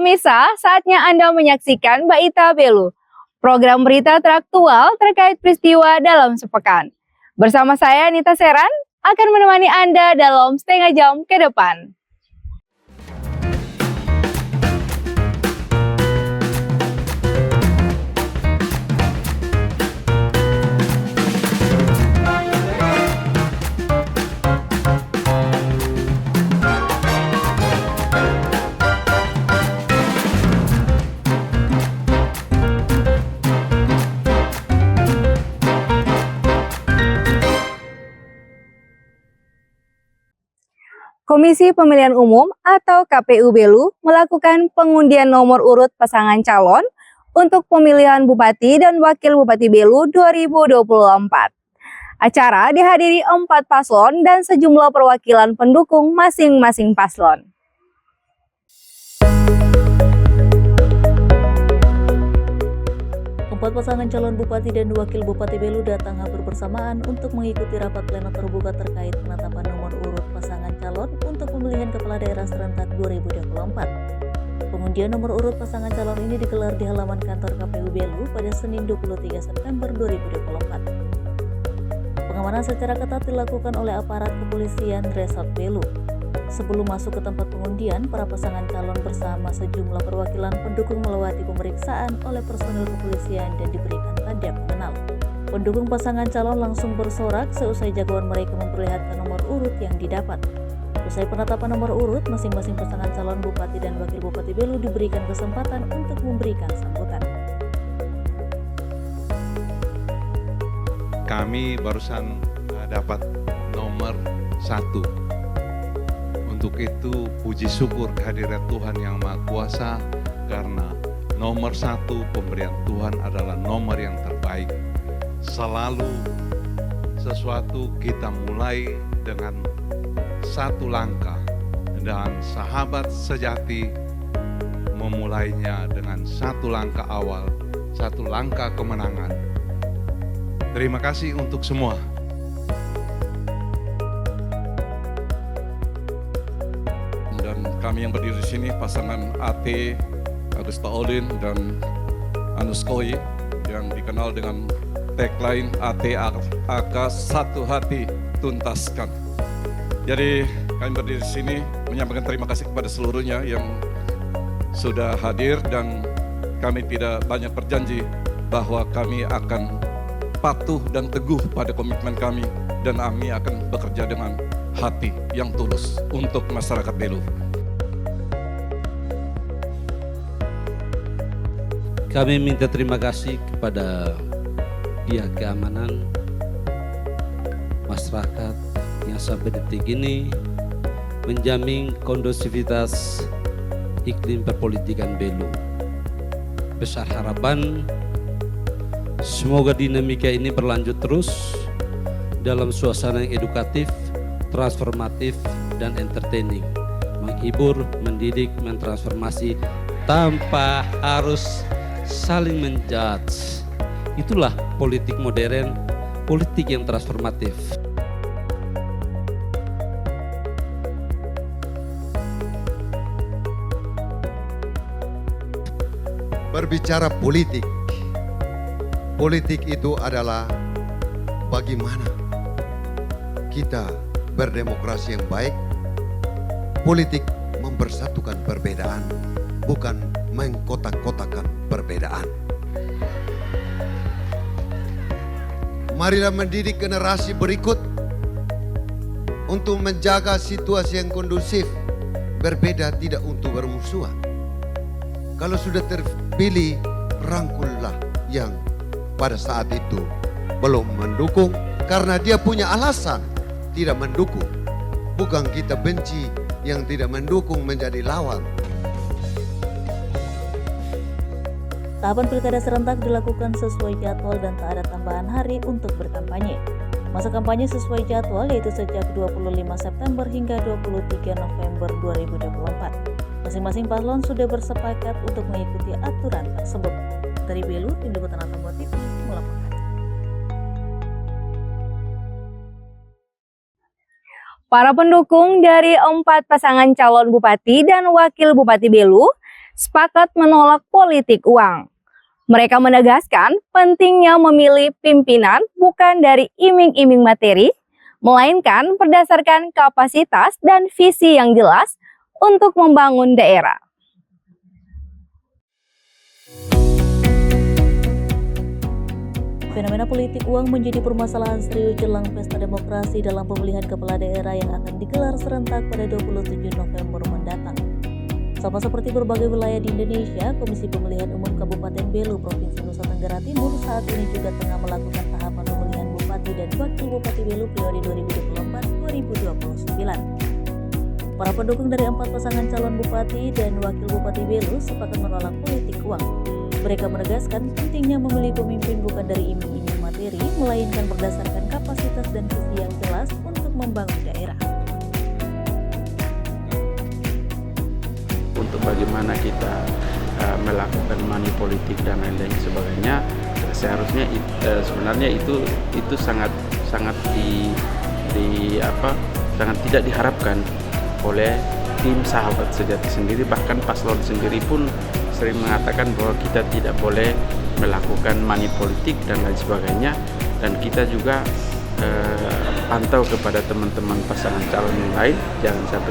Pemirsa, saatnya Anda menyaksikan Baita Belu, program berita teraktual terkait peristiwa dalam sepekan. Bersama saya, Nita Seran, akan menemani Anda dalam setengah jam ke depan. Komisi Pemilihan Umum atau KPU Belu melakukan pengundian nomor urut pasangan calon untuk pemilihan Bupati dan Wakil Bupati Belu 2024. Acara dihadiri 4 paslon dan sejumlah perwakilan pendukung masing-masing paslon. Empat pasangan calon Bupati dan Wakil Bupati Belu datang hampir bersamaan untuk mengikuti rapat pleno terbuka terkait penetapan nomor urut pasangan calon untuk pemilihan kepala daerah serentak 2024. Pengundian nomor urut pasangan calon ini digelar di halaman kantor KPU Belu pada Senin 23 September 2024. Pengamanan secara ketat dilakukan oleh aparat kepolisian Resort Belu. Sebelum masuk ke tempat pengundian, para pasangan calon bersama sejumlah perwakilan pendukung melewati pemeriksaan oleh personil kepolisian dan diberikan tanda pengenal. Pendukung pasangan calon langsung bersorak seusai jagoan mereka memperlihatkan nomor urut yang didapat. Usai penetapan nomor urut, masing-masing pasangan calon Bupati dan Wakil Bupati Belu diberikan kesempatan untuk memberikan sambutan. Kami barusan dapat nomor 1. Untuk itu puji syukur kehadirat Tuhan yang Maha Kuasa, karena nomor 1 pemberian Tuhan adalah nomor yang terbaik. Selalu sesuatu kita mulai dengan satu langkah, dan sahabat sejati memulainya dengan satu langkah awal, satu langkah kemenangan. Terima kasih untuk semua. Kami yang berdiri di sini, pasangan AT, Agusta Olin dan Anuskoi, yang dikenal dengan tagline AT AK Satu Hati Tuntaskan. Jadi kami berdiri di sini menyampaikan terima kasih kepada seluruhnya yang sudah hadir, dan kami tidak banyak berjanji bahwa kami akan patuh dan teguh pada komitmen kami, dan kami akan bekerja dengan hati yang tulus untuk masyarakat Belu. Kami minta terima kasih kepada pihak keamanan, masyarakat yang sampai detik ini menjamin kondusivitas iklim perpolitikan Belu. Besar harapan semoga dinamika ini berlanjut terus dalam suasana yang edukatif, transformatif, dan entertaining, menghibur, mendidik, mentransformasi tanpa harus saling menjudge. Itulah politik modern, politik yang transformatif. Berbicara politik, politik itu adalah bagaimana kita berdemokrasi yang baik. Politik mempersatukan perbedaan, bukan mengkotak-kotakan perbedaan. Marilah mendidik generasi berikut untuk menjaga situasi yang kondusif, berbeda tidak untuk bermusuhan. Kalau sudah terpilih, rangkullah yang pada saat itu belum mendukung karena dia punya alasan tidak mendukung. Bukan kita benci yang tidak mendukung menjadi lawan. Tahapan pilkada serentak dilakukan sesuai jadwal dan tak ada tambahan hari untuk berkampanye. Masa kampanye sesuai jadwal yaitu sejak 25 September hingga 23 November 2024. Masing-masing paslon sudah bersepakat untuk mengikuti aturan tersebut. Dari Belu, Tim Liputan Atambua TV melaporkan. Para pendukung dari 4 pasangan calon Bupati dan Wakil Bupati Belu sepakat menolak politik uang. Mereka menegaskan pentingnya memilih pimpinan bukan dari iming-iming materi, melainkan berdasarkan kapasitas dan visi yang jelas untuk membangun daerah. Fenomena politik uang menjadi permasalahan serius jelang pesta demokrasi dalam pemilihan kepala daerah yang akan digelar serentak pada 27 November mendatang. Sama seperti berbagai wilayah di Indonesia, Komisi Pemilihan Umum Kabupaten Belu, Provinsi Nusa Tenggara Timur saat ini juga tengah melakukan tahapan pemilihan Bupati dan Wakil Bupati Belu periode 2024-2029. Para pendukung dari 4 pasangan calon Bupati dan Wakil Bupati Belu sepakat menolak politik uang. Mereka menegaskan pentingnya memilih pemimpin bukan dari iming-iming materi, melainkan berdasarkan kapasitas dan visi yang jelas untuk membangun daerah. Untuk bagaimana kita melakukan money politik dan lain-lain sebagainya, seharusnya sebenarnya itu sangat sangat tidak diharapkan oleh tim sahabat sejati sendiri. Bahkan paslon sendiri pun sering mengatakan bahwa kita tidak boleh melakukan money politik dan lain sebagainya, dan kita juga pantau kepada teman-teman pasangan calon yang lain jangan sampai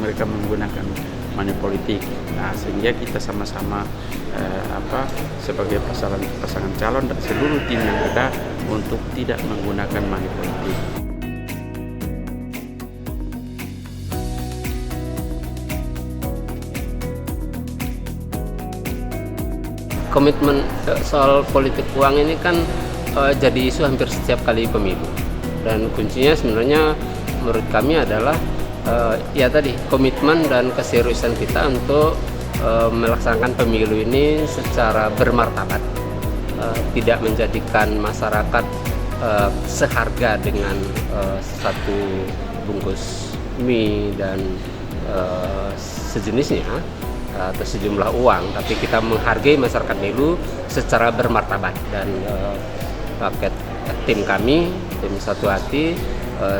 mereka menggunakan money politik. Nah, sehingga kita sama-sama sebagai pasangan calon dan seluruh tim yang ada untuk tidak menggunakan money politik. Komitmen soal politik uang ini kan jadi isu hampir setiap kali pemilu, dan kuncinya sebenarnya menurut kami adalah komitmen dan keseriusan kita untuk melaksanakan pemilu ini secara bermartabat, tidak menjadikan masyarakat seharga dengan satu bungkus mie dan sejenisnya atau sejumlah uang, tapi kita menghargai masyarakat Belu secara bermartabat, dan paket tim kami, tim Satu Hati,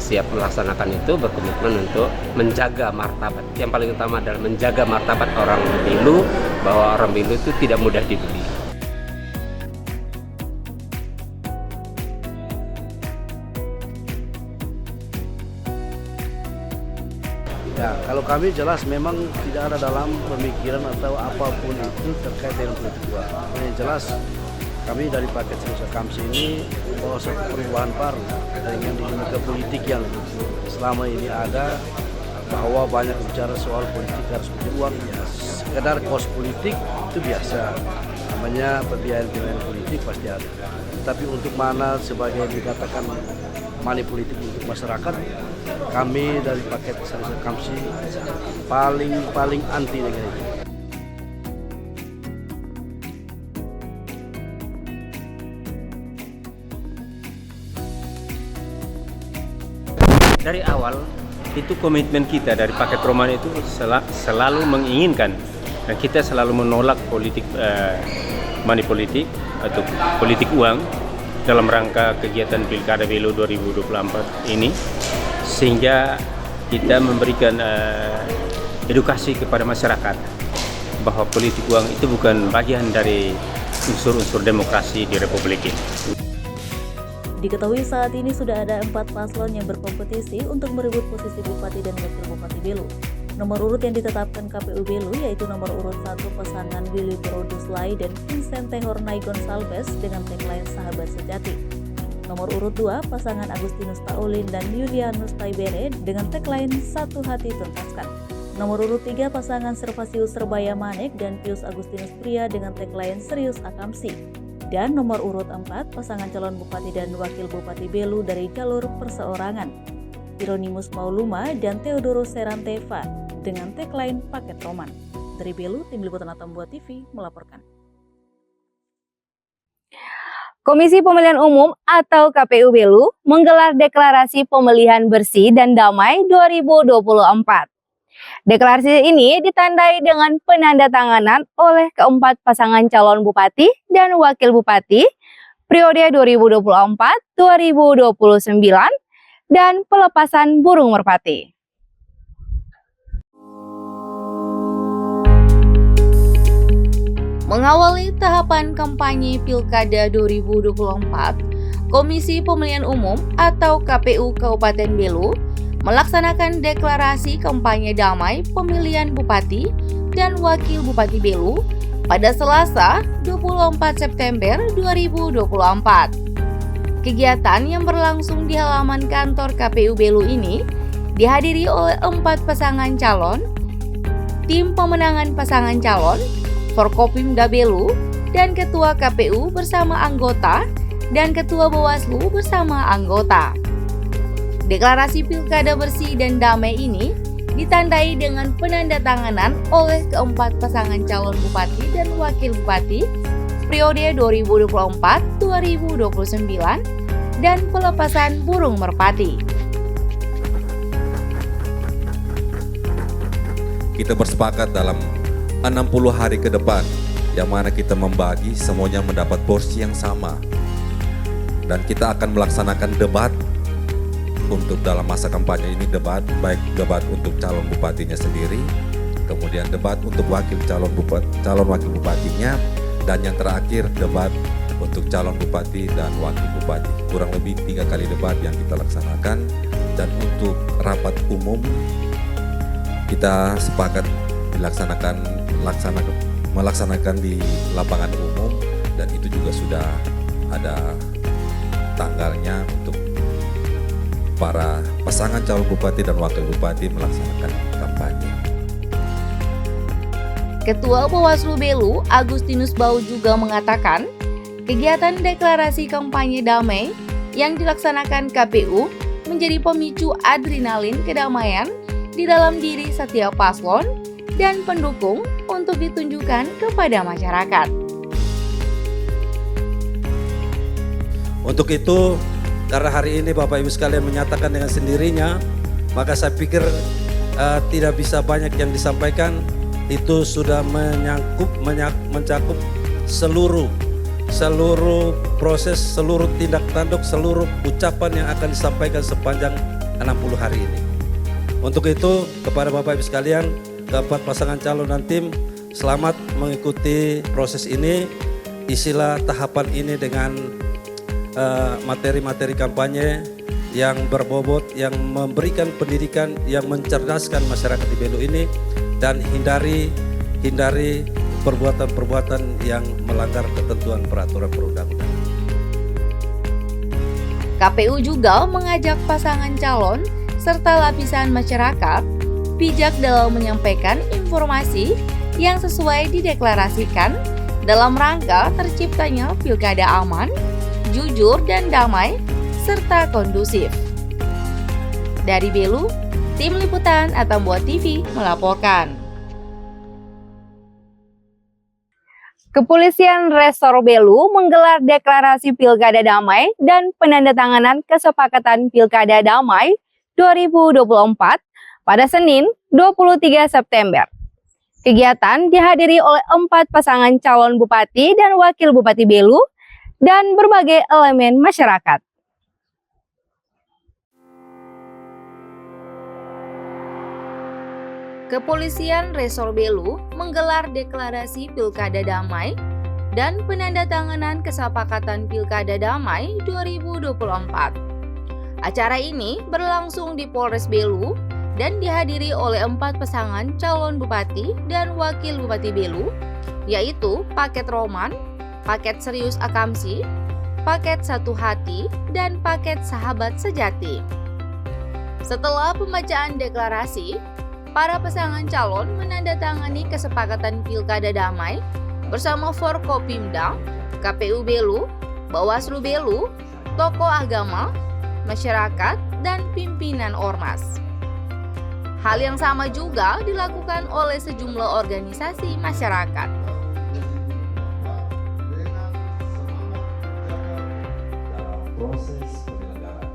siap melaksanakan itu, berkomitmen untuk menjaga martabat. Yang paling utama adalah menjaga martabat orang Belu, bahwa orang Belu itu tidak mudah dibeli. Ya, kalau kami jelas memang tidak ada dalam pemikiran atau apapun itu terkait dengan politik uang. Yang jelas kami dari paket Indonesia Kamsi ini membawa satu perubahan baru dengan dinamika politik yang selama ini ada, bahwa banyak bicara soal politik harus punya uang. Ya, sekedar kos politik itu biasa, namanya pembiayaan politik pasti ada. Tapi untuk mana sebagai dikatakan money politik untuk masyarakat, kami dari paket Indonesia Kamsi paling anti dengan itu. Dari awal itu komitmen kita dari paket Roman itu selalu menginginkan, dan kita selalu menolak politik money politik atau politik uang dalam rangka kegiatan Pilkada Belu 2024 ini, sehingga kita memberikan edukasi kepada masyarakat bahwa politik uang itu bukan bagian dari unsur-unsur demokrasi di Republik ini. Diketahui saat ini sudah ada 4 paslon yang berkompetisi untuk merebut posisi Bupati dan Wakil Bupati Belu. Nomor urut yang ditetapkan KPU Belu yaitu nomor urut 1 pasangan Willy Peroduslai dan Vincente Hornay Gonsalves dengan tagline Sahabat Sejati. Nomor urut 2 pasangan Agustinus Taulin dan Yulianus Taibere dengan tagline Satu Hati Tuntaskan. Nomor urut 3 pasangan Servasius Serbaya Manek dan Pius Agustinus Pria dengan tagline Serius Akamsi. Dan nomor urut 4 pasangan calon Bupati dan Wakil Bupati Belu dari jalur perseorangan, Hieronymus Mauluma dan Theodorus Seranteva dengan tagline Paket Roman. Dari Belu, Tim Liputan Atambua TV melaporkan. Komisi Pemilihan Umum atau KPU Belu menggelar deklarasi pemilihan bersih dan damai 2024. Deklarasi ini ditandai dengan penandatanganan oleh keempat pasangan calon bupati dan wakil bupati periode 2024-2029 dan pelepasan burung merpati. Mengawali tahapan kampanye Pilkada 2024, Komisi Pemilihan Umum atau KPU Kabupaten Belu melaksanakan deklarasi kampanye damai pemilihan Bupati dan Wakil Bupati Belu pada Selasa 24 September 2024. Kegiatan yang berlangsung di halaman kantor KPU Belu ini dihadiri oleh 4 pasangan calon, tim pemenangan pasangan calon, Forkopimda Belu, dan Ketua KPU bersama anggota dan Ketua Bawaslu bersama anggota. Deklarasi Pilkada bersih dan damai ini ditandai dengan penandatanganan oleh keempat pasangan calon Bupati dan Wakil Bupati periode 2024-2029 dan pelepasan burung merpati. Kita bersepakat dalam 60 hari ke depan, yang mana kita membagi semuanya mendapat porsi yang sama. Dan kita akan melaksanakan debat untuk dalam masa kampanye ini, baik debat untuk calon bupatinya sendiri, kemudian debat untuk calon wakil bupatinya, dan yang terakhir debat untuk calon bupati dan wakil bupati. Kurang lebih 3 kali debat yang kita laksanakan, dan untuk rapat umum kita sepakat melaksanakan di lapangan umum, dan itu juga sudah ada tanggalnya untuk para pasangan calon bupati dan wakil bupati melaksanakan kampanye. Ketua Bawaslu Belu, Agustinus Bau, juga mengatakan kegiatan deklarasi kampanye damai yang dilaksanakan KPU menjadi pemicu adrenalin kedamaian di dalam diri setiap paslon dan pendukung untuk ditunjukkan kepada masyarakat. Untuk itu, karena hari ini Bapak Ibu sekalian menyatakan dengan sendirinya, maka saya pikir tidak bisa banyak yang disampaikan. Itu sudah mencakup seluruh proses, seluruh tindak tanduk, seluruh ucapan yang akan disampaikan sepanjang 60 hari ini. Untuk itu, kepada Bapak Ibu sekalian, keempat pasangan calon dan tim, selamat mengikuti proses ini. Isilah tahapan ini dengan materi-materi kampanye yang berbobot, yang memberikan pendidikan, yang mencerdaskan masyarakat di Belu ini, dan hindari perbuatan-perbuatan yang melanggar ketentuan peraturan perundang-undangan. KPU juga mengajak pasangan calon serta lapisan masyarakat bijak dalam menyampaikan informasi yang sesuai dideklarasikan dalam rangka terciptanya pilkada aman, jujur dan damai, serta kondusif. Dari Belu, tim liputan Atambua TV melaporkan. Kepolisian Resor Belu menggelar deklarasi Pilkada Damai dan penandatanganan kesepakatan Pilkada Damai 2024 pada Senin 23 September. Kegiatan dihadiri oleh 4 pasangan calon bupati dan wakil bupati Belu dan berbagai elemen masyarakat. Kepolisian Resor Belu menggelar deklarasi Pilkada Damai dan penandatanganan kesepakatan Pilkada Damai 2024. Acara ini berlangsung di Polres Belu dan dihadiri oleh 4 pasangan calon bupati dan wakil bupati Belu, yaitu Paket Roman, Paket Serius Akamsi, Paket Satu Hati, dan Paket Sahabat Sejati. Setelah pembacaan deklarasi, para pasangan calon menandatangani kesepakatan Pilkada Damai bersama Forkopimda, KPU Belu, Bawaslu Belu, tokoh agama, masyarakat, dan pimpinan ormas. Hal yang sama juga dilakukan oleh sejumlah organisasi masyarakat. Proses penyelenggaraan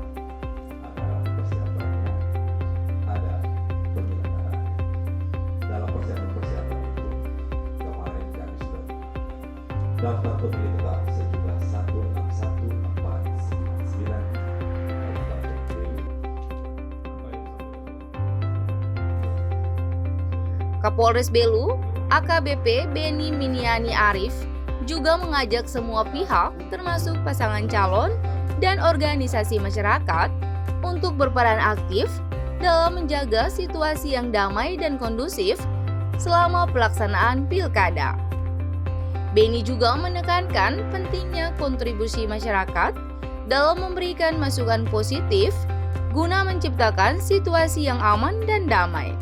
ada persiapannya, ada penyelenggaraan. Dalam persiapan itu kemarin kami sudah daftar pemilih tetap sejumlah 161.499 Kapolres Belu, AKBP Beni Miniani Arif juga mengajak semua pihak termasuk pasangan calon dan organisasi masyarakat untuk berperan aktif dalam menjaga situasi yang damai dan kondusif selama pelaksanaan pilkada. Beni juga menekankan pentingnya kontribusi masyarakat dalam memberikan masukan positif guna menciptakan situasi yang aman dan damai.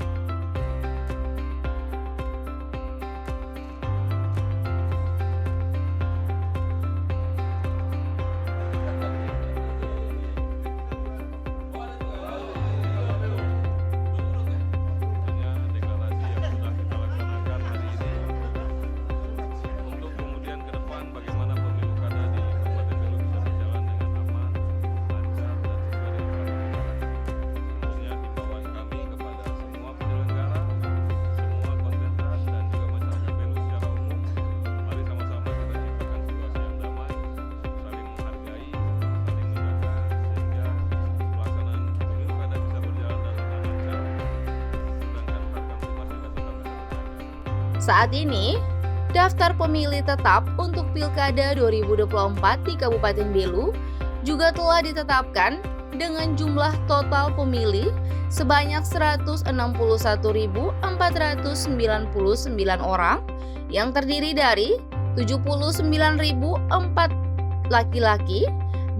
Saat ini, daftar pemilih tetap untuk Pilkada 2024 di Kabupaten Belu juga telah ditetapkan dengan jumlah total pemilih sebanyak 161.499 orang yang terdiri dari 79.004 laki-laki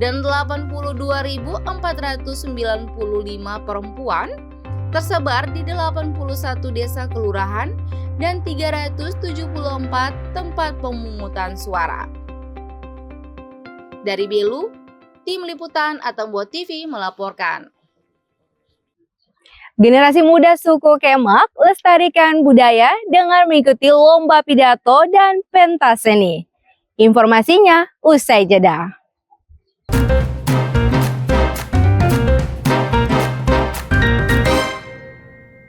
dan 82.495 perempuan tersebar di 81 desa kelurahan dan 374 tempat pemungutan suara. Dari Belu, Tim Liputan Atambua TV melaporkan. Generasi muda suku Kemak lestarikan budaya dengan mengikuti lomba pidato dan pentas seni. Informasinya usai jeda.